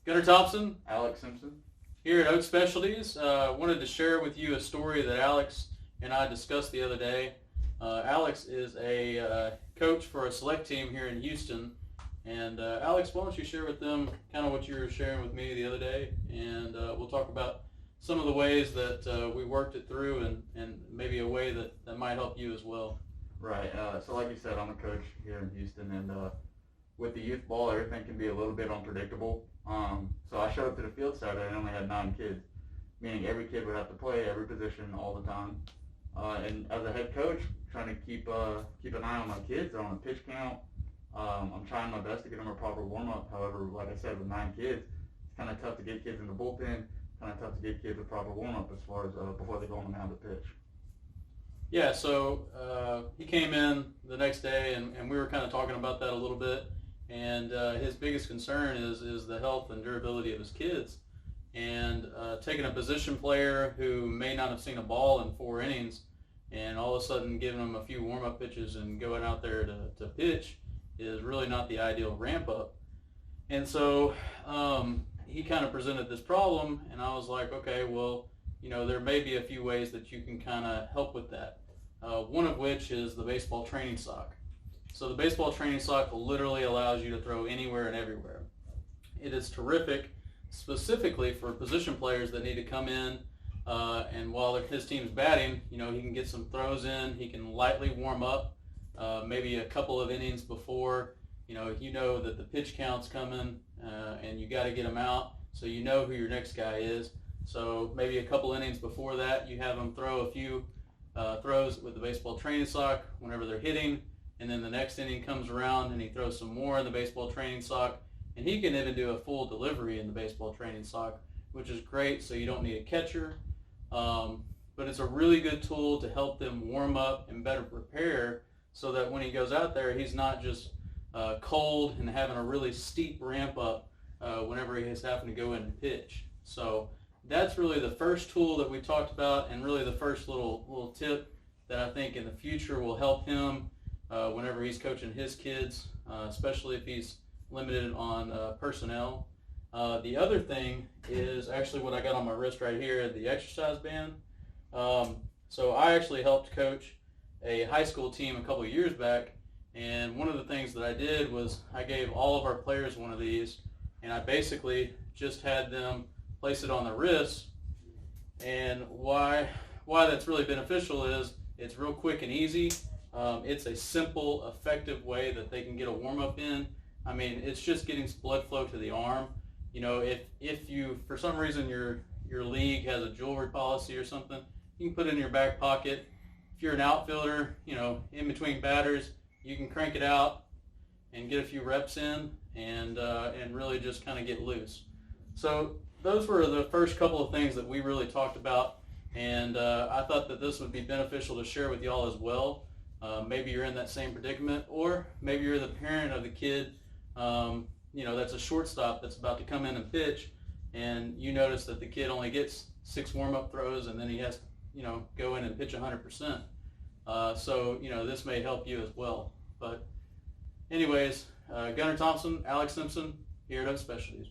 Gunnar Thompson, Alex Simpson. here at Oates Specialties. Wanted to share with you a story that Alex and I discussed the other day. Alex is a coach for a select team here in Houston. And Alex, why don't you share with them kind of what you were sharing with me the other day, and we'll talk about some of the ways that we worked it through and maybe a way that might help you as well. Right. So like you said, I'm a coach here in Houston, and with the youth ball, everything can be a little bit unpredictable. So I showed up to the field Saturday and only had 9 kids, meaning every kid would have to play every position all the time. And as a head coach, trying to keep an eye on my kids. They're on a pitch count. I'm trying my best to get them a proper warm-up. However, like I said, with 9 kids, it's kind of tough to get kids in the bullpen, kind of tough to get kids a proper warm-up as far as before they go on the mound to pitch. Yeah, so he came in the next day, and we were kind of talking about that a little bit. And his biggest concern is the health and durability of his kids. And taking a position player who may not have seen a ball in 4 innings and all of a sudden giving them a few warm-up pitches and going out there to pitch is really not the ideal ramp-up. And so he kind of presented this problem, and I was like, okay, well, you know, there may be a few ways that you can kind of help with that. One of which is the baseball training sock. So the baseball training sock literally allows you to throw anywhere and everywhere. It is terrific specifically for position players that need to come in and while his team's batting, you know, he can get some throws in, he can lightly warm up maybe a couple of innings before, you know that the pitch count's coming and you got to get them out, so you know who your next guy is. So maybe a couple innings before that, you have them throw a few throws with the baseball training sock whenever they're hitting, and then the next inning comes around and he throws some more in the baseball training sock, and he can even do a full delivery in the baseball training sock, which is great, so you don't need a catcher. But it's a really good tool to help them warm up and better prepare so that when he goes out there, he's not just cold and having a really steep ramp up whenever he is having to go in and pitch. So that's really the first tool that we talked about, and really the first little tip that I think in the future will help him whenever he's coaching his kids, especially if he's limited on personnel. The other thing is actually what I got on my wrist right here, the exercise band. So I actually helped coach a high school team a couple of years back, and one of the things that I did was I gave all of our players one of these, and I basically just had them place it on their wrists. And why that's really beneficial is it's real quick and easy. It's a simple, effective way that they can get a warm-up in. I mean, it's just getting blood flow to the arm. You know, if you, for some reason, your league has a jewelry policy or something, you can put it in your back pocket. If you're an outfielder, you know, in between batters, you can crank it out and get a few reps in and really just kind of get loose. So those were the first couple of things that we really talked about, and I thought that this would be beneficial to share with y'all as well. Maybe you're in that same predicament, or maybe you're the parent of the kid, you know, that's a shortstop that's about to come in and pitch, and you notice that the kid only gets 6 warm-up throws, and then he has to, you know, go in and pitch 100%. So, you know, this may help you as well. But anyways, Gunnar Thompson, Alex Simpson, here at Oates Specialties.